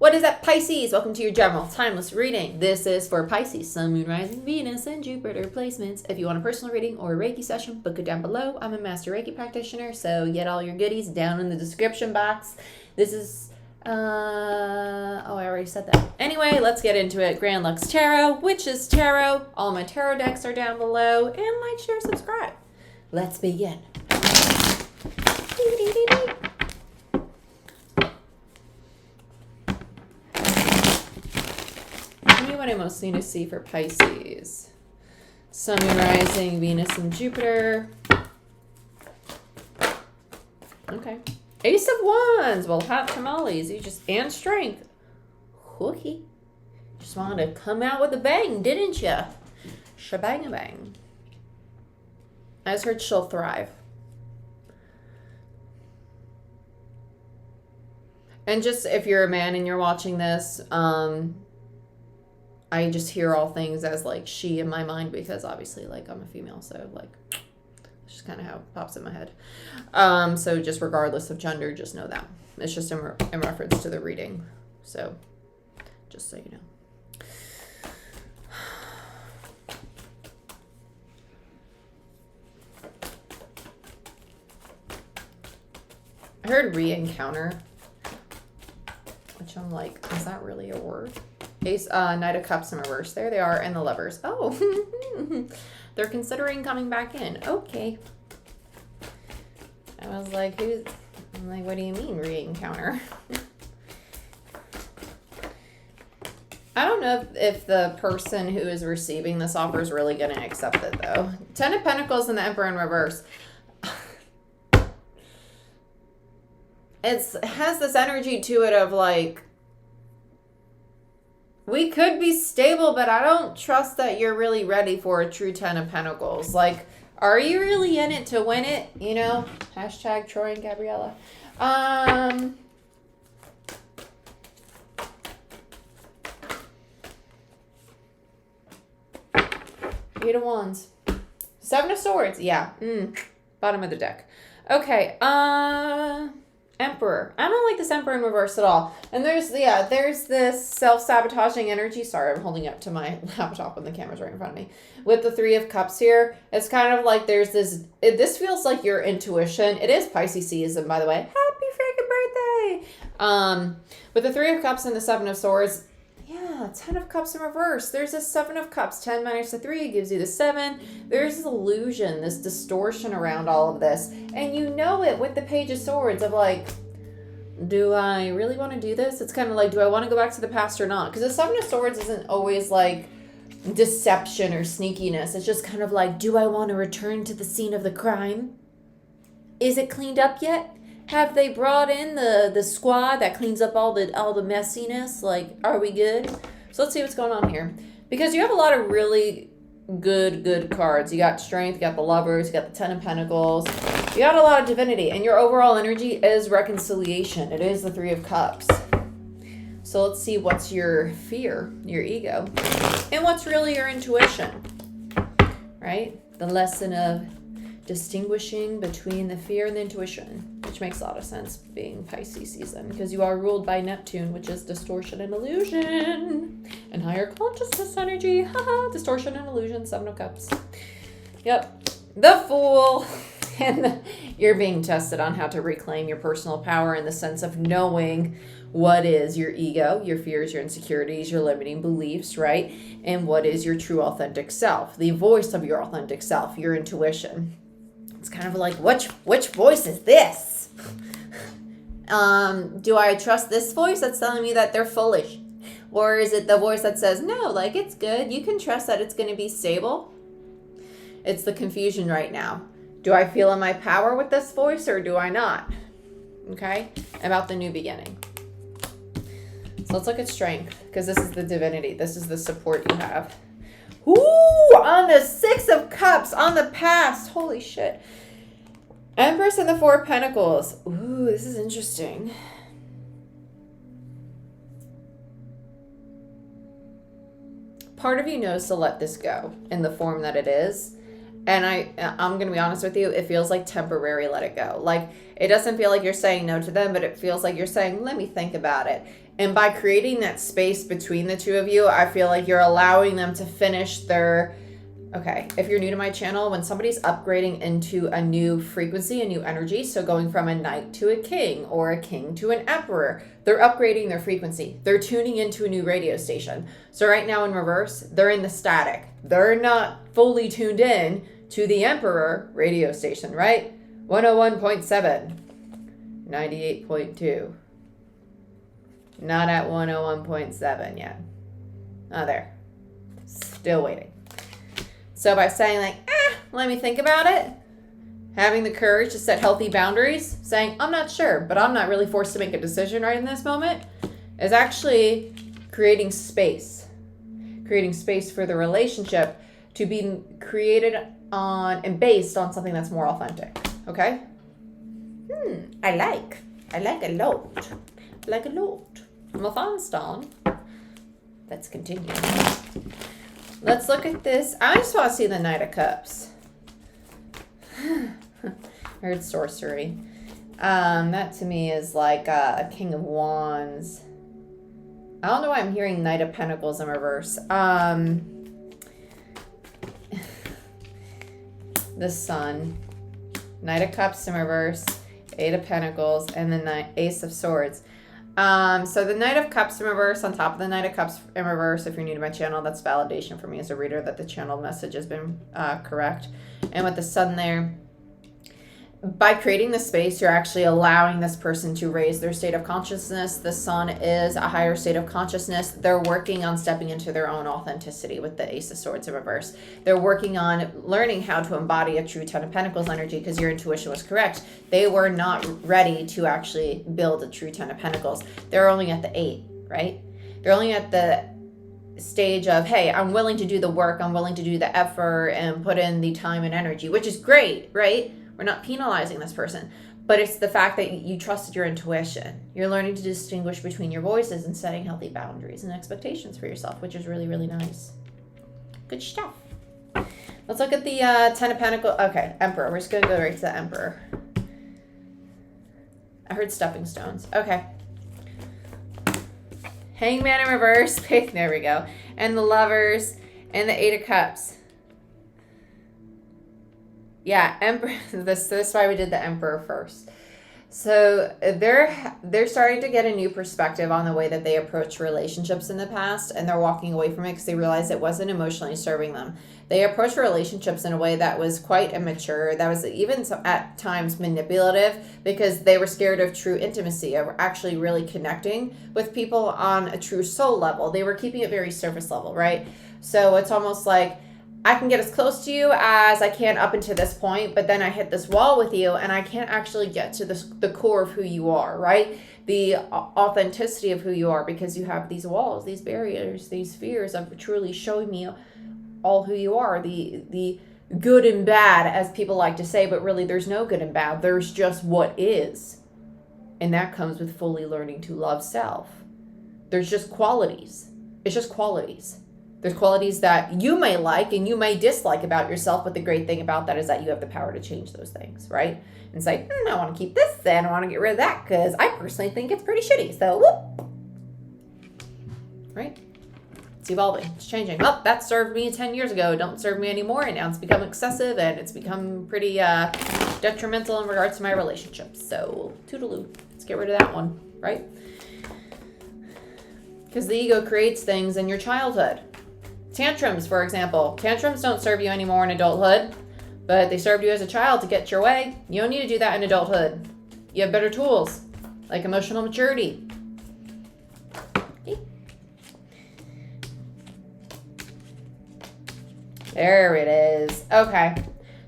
What is up, Pisces? Welcome to your general timeless reading. This is for Pisces, Sun, Moon, Rising, Venus, and Jupiter placements. If you want a personal reading or a Reiki session, book it down below. I'm a master Reiki practitioner, so get all your goodies down in the description box. This is, I already said that. Anyway, let's get into it. Grand Lux Tarot, Witches Tarot. All my tarot decks are down below. And like, share, subscribe. Let's begin. What I most need to see for Pisces. Sun, Moon, Rising, Venus, and Jupiter. Okay. Ace of Wands. Well, hot tamales. And strength. Hooky. Just wanted to come out with a bang, didn't you? Shebang-a-bang. I just heard she'll thrive. And just if you're a man and you're watching this, I just hear all things as, like, she in my mind because, obviously, like, I'm a female, so, like, it's just kind of how it pops in my head. So just regardless of gender, just know that. It's just in reference to the reading. So, just so you know. I heard re-encounter, which I'm like, is that really a word? Ace, Knight of Cups in reverse. There they are, and the Lovers. Oh, they're considering coming back in. Okay. I was like, I'm like, what do you mean re-encounter? I don't know if the person who is receiving this offer is really going to accept it, though. Ten of Pentacles and the Emperor in reverse. It has this energy to it of, like, we could be stable, but I don't trust that you're really ready for a true Ten of Pentacles. Like, are you really in it to win it? You know? Hashtag Troy and Gabriella. Eight of Wands. Seven of Swords. Yeah. Bottom of the deck. Okay. Emperor. I don't like this Emperor in reverse at all. And there's this self-sabotaging energy. Sorry, I'm holding up to my laptop and the camera's right in front of me. With the Three of Cups here, it's kind of like there's this feels like your intuition. It is Pisces season, by the way. Happy freaking birthday! With the Three of Cups and the Seven of Swords, yeah, Ten of Cups in reverse. There's a Seven of Cups. 10 minus the 3 gives you the 7. There's this illusion, this distortion around all of this. And you know it with the Page of Swords of, like, do I really want to do this? It's kind of like, do I want to go back to the past or not? Because the Seven of Swords isn't always, like, deception or sneakiness. It's just kind of like, do I want to return to the scene of the crime? Is it cleaned up yet? Have they brought in the squad that cleans up all the messiness? Like, are we good? So let's see what's going on here. Because you have a lot of really good cards. You got Strength, you got the Lovers, you got the Ten of Pentacles. You got a lot of divinity. And your overall energy is reconciliation. It is the Three of Cups. So let's see what's your fear, your ego. And what's really your intuition. Right? The lesson of distinguishing between the fear and the intuition, which makes a lot of sense being Pisces season, because you are ruled by Neptune, which is distortion and illusion and higher consciousness energy. Haha, distortion and illusion. Seven of Cups. Yep, the Fool. And you're being tested on how to reclaim your personal power in the sense of knowing what is your ego, your fears, your insecurities, your limiting beliefs, right? And what is your true authentic self, the voice of your authentic self, your intuition. It's kind of like, which voice is this? Do I trust this voice that's telling me that they're foolish? Or is it the voice that says, no, like, it's good. You can trust that it's going to be stable. It's the confusion right now. Do I feel in my power with this voice or do I not? Okay? About the new beginning. So let's look at Strength, because this is the divinity. This is the support you have. Ooh, on the Six of Cups, on the past. Holy shit. Empress and the Four of Pentacles. Ooh, this is interesting. Part of you knows to let this go in the form that it is. And I'm going to be honest with you, it feels like temporary let it go. Like, it doesn't feel like you're saying no to them, but it feels like you're saying, let me think about it. And by creating that space between the two of you, I feel like you're allowing them to finish their... Okay, if you're new to my channel, when somebody's upgrading into a new frequency, a new energy, so going from a knight to a king or a king to an emperor, they're upgrading their frequency. They're tuning into a new radio station. So right now in reverse, they're in the static. They're not fully tuned in to the emperor radio station, right? 101.7, 98.2. Not at 101.7 yet. Oh, there. Still waiting. So by saying like, let me think about it, having the courage to set healthy boundaries, saying, I'm not sure, but I'm not really forced to make a decision right in this moment, is actually creating space for the relationship to be created on and based on something that's more authentic. Okay? I like a lot. Like a lot. My fun stone. Let's continue. Let's look at this. I just want to see the Knight of Cups. I heard sorcery. That to me is like a King of Wands. I don't know why I'm hearing Knight of Pentacles in reverse. The Sun. Knight of Cups in reverse. Eight of Pentacles. And the Ace of Swords. So the Knight of Cups in reverse on top of the Knight of Cups in reverse, if you're new to my channel, that's validation for me as a reader that the channel message has been correct. And with the Sun there, by creating the space, you're actually allowing this person to raise their state of consciousness. The Sun is a higher state of consciousness. They're working on stepping into their own authenticity with the Ace of Swords in reverse. They're working on learning how to embody a true Ten of Pentacles energy because your intuition was correct. They were not ready to actually build a true Ten of Pentacles. They're only at the 8, right? They're only at the stage of, hey, I'm willing to do the work. I'm willing to do the effort and put in the time and energy, which is great, right? We're not penalizing this person, but it's the fact that you trusted your intuition. You're learning to distinguish between your voices and setting healthy boundaries and expectations for yourself, which is really, really nice. Good stuff. Let's look at the Ten of Pentacles. Okay, Emperor. We're just going to go right to the Emperor. I heard stepping stones. Okay. Hangman in reverse. There we go. And the Lovers and the Eight of Cups. Yeah, Emperor. This is why we did the Emperor first. So they're starting to get a new perspective on the way that they approach relationships in the past, and they're walking away from it because they realized it wasn't emotionally serving them. They approached relationships in a way that was quite immature, that was even at times manipulative, because they were scared of true intimacy, of actually really connecting with people on a true soul level. They were keeping it very surface level, right? So it's almost like, I can get as close to you as I can up until this point, but then I hit this wall with you and I can't actually get to the core of who you are, right? The authenticity of who you are, because you have these walls, these barriers, these fears of truly showing me all who you are, the good and bad, as people like to say, but really there's no good and bad. There's just what is. And that comes with fully learning to love self. There's just qualities. It's just qualities. There's qualities that you may like and you may dislike about yourself, but the great thing about that is that you have the power to change those things, right? And say, I want to keep this and I want to get rid of that because I personally think it's pretty shitty. So, whoop. Right? It's evolving. It's changing. Well, that served me 10 years ago. Don't serve me anymore. And now it's become excessive and it's become pretty detrimental in regards to my relationships. So, toodaloo. Let's get rid of that one, right? Because the ego creates things in your childhood. Tantrums, for example. Tantrums don't serve you anymore in adulthood, but they served you as a child to get your way. You don't need to do that in adulthood. You have better tools, like emotional maturity. Okay. There it is. Okay.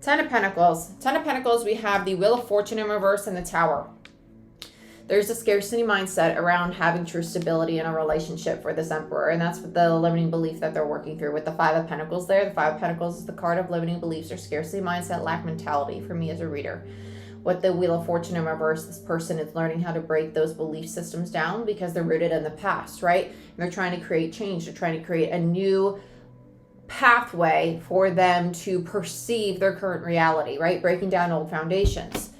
Ten of Pentacles. Ten of Pentacles, we have the Wheel of Fortune in reverse and the Tower. There's a scarcity mindset around having true stability in a relationship for this Emperor, and that's the limiting belief that they're working through with the Five of Pentacles there. The Five of Pentacles is the card of limiting beliefs or scarcity mindset, lack mentality for me as a reader. With the Wheel of Fortune in reverse, this person is learning how to break those belief systems down because they're rooted in the past, right? And they're trying to create change. They're trying to create a new pathway for them to perceive their current reality, right? Breaking down old foundations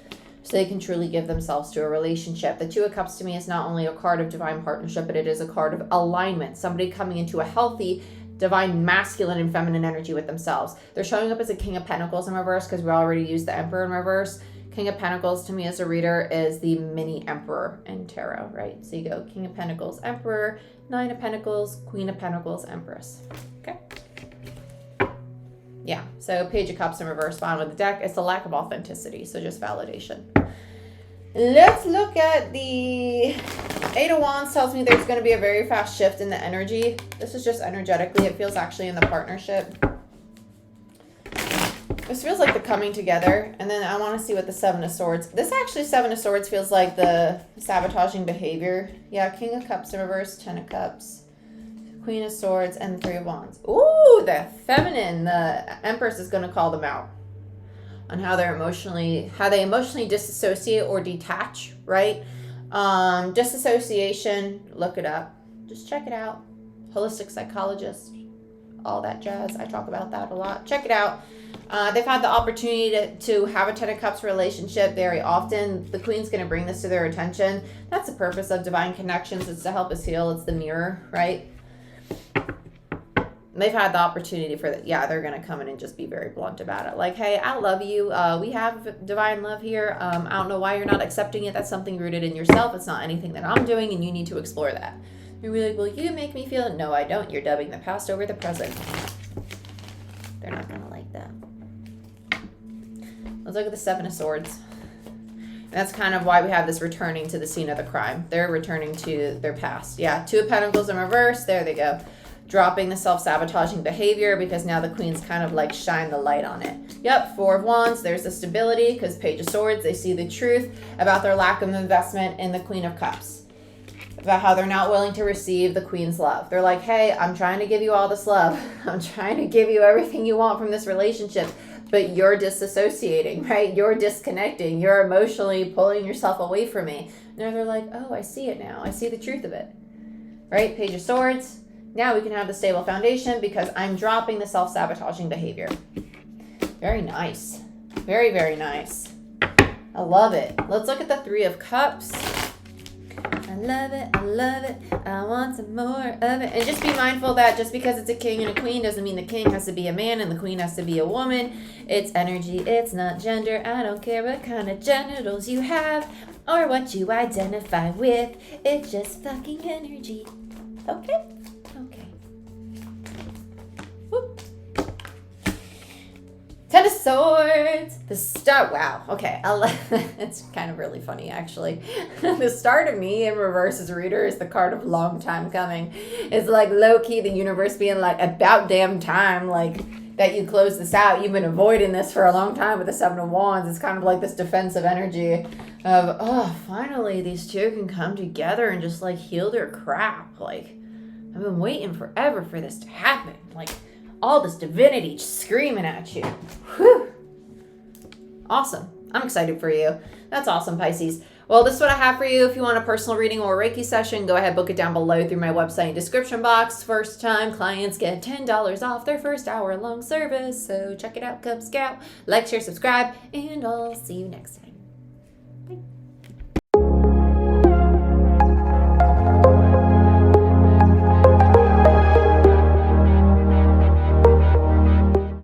so they can truly give themselves to a relationship. The Two of Cups to me is not only a card of divine partnership, but it is a card of alignment. Somebody coming into a healthy, divine masculine and feminine energy with themselves. They're showing up as a King of Pentacles in reverse because we already used the Emperor in reverse. King of Pentacles to me as a reader is the mini Emperor in tarot, right? So you go King of Pentacles, Emperor, Nine of Pentacles, Queen of Pentacles, Empress. Okay. Yeah, so Page of Cups in reverse, bottom of the deck. It's the lack of authenticity, so just validation. Let's look at the Eight of Wands. Tells me there's going to be a very fast shift in the energy. This is just energetically. It feels actually in the partnership. This feels like the coming together. And then I want to see what the Seven of Swords. This actually, Seven of Swords feels like the sabotaging behavior. Yeah, King of Cups in reverse, 10 of Cups. Queen of Swords, and Three of Wands. Ooh, the feminine. The Empress is going to call them out on how they emotionally disassociate or detach, right? Disassociation, look it up. Just check it out. Holistic psychologist, all that jazz. I talk about that a lot. Check it out. They've had the opportunity to have a Ten of Cups relationship very often. The Queen's going to bring this to their attention. That's the purpose of divine connections. It's to help us heal. It's the mirror, right? They've had the opportunity for that. Yeah, they're going to come in and just be very blunt about it. Like, hey, I love you. We have divine love here. I don't know why you're not accepting it. That's something rooted in yourself. It's not anything that I'm doing, and you need to explore that. You're really like, well, you make me feel it. No, I don't. You're dubbing the past over the present. They're not going to like that. Let's look at the Seven of Swords. And that's kind of why we have this returning to the scene of the crime. They're returning to their past. Yeah, Two of Pentacles in reverse. There they go. Dropping the self-sabotaging behavior because now the Queen's kind of like shine the light on it. Yep, Four of Wands, there's the stability because Page of Swords, they see the truth about their lack of investment in the Queen of Cups. About how they're not willing to receive the Queen's love. They're like, hey, I'm trying to give you all this love. I'm trying to give you everything you want from this relationship, but you're disassociating, right? You're disconnecting. You're emotionally pulling yourself away from me. Now they're like, oh, I see it now. I see the truth of it, right? Page of Swords. Now we can have the stable foundation because I'm dropping the self-sabotaging behavior. Very nice. Very, very nice. I love it. Let's look at the Three of Cups. I love it. I love it. I want some more of it. And just be mindful that just because it's a king and a queen doesn't mean the king has to be a man and the queen has to be a woman. It's energy. It's not gender. I don't care what kind of genitals you have or what you identify with. It's just fucking energy. Okay? Okay. Whoop. Ten of Swords. The start. Wow. Okay. It's kind of really funny, actually. The start of me in reverse as a reader is the card of long time coming. It's like low key the universe being like about damn time, like that you close this out. You've been avoiding this for a long time with the Seven of Wands. It's kind of like this defensive energy of, oh, finally these two can come together and just like heal their crap. Like, I've been waiting forever for this to happen. Like, all this divinity just screaming at you. Whew. Awesome. I'm excited for you. That's awesome, Pisces. Well, this is what I have for you. If you want a personal reading or a Reiki session, go ahead, book it down below through my website description box. First time clients get $10 off their first hour-long service. So check it out, Cub Scout. Like, share, subscribe, and I'll see you next time. Bye.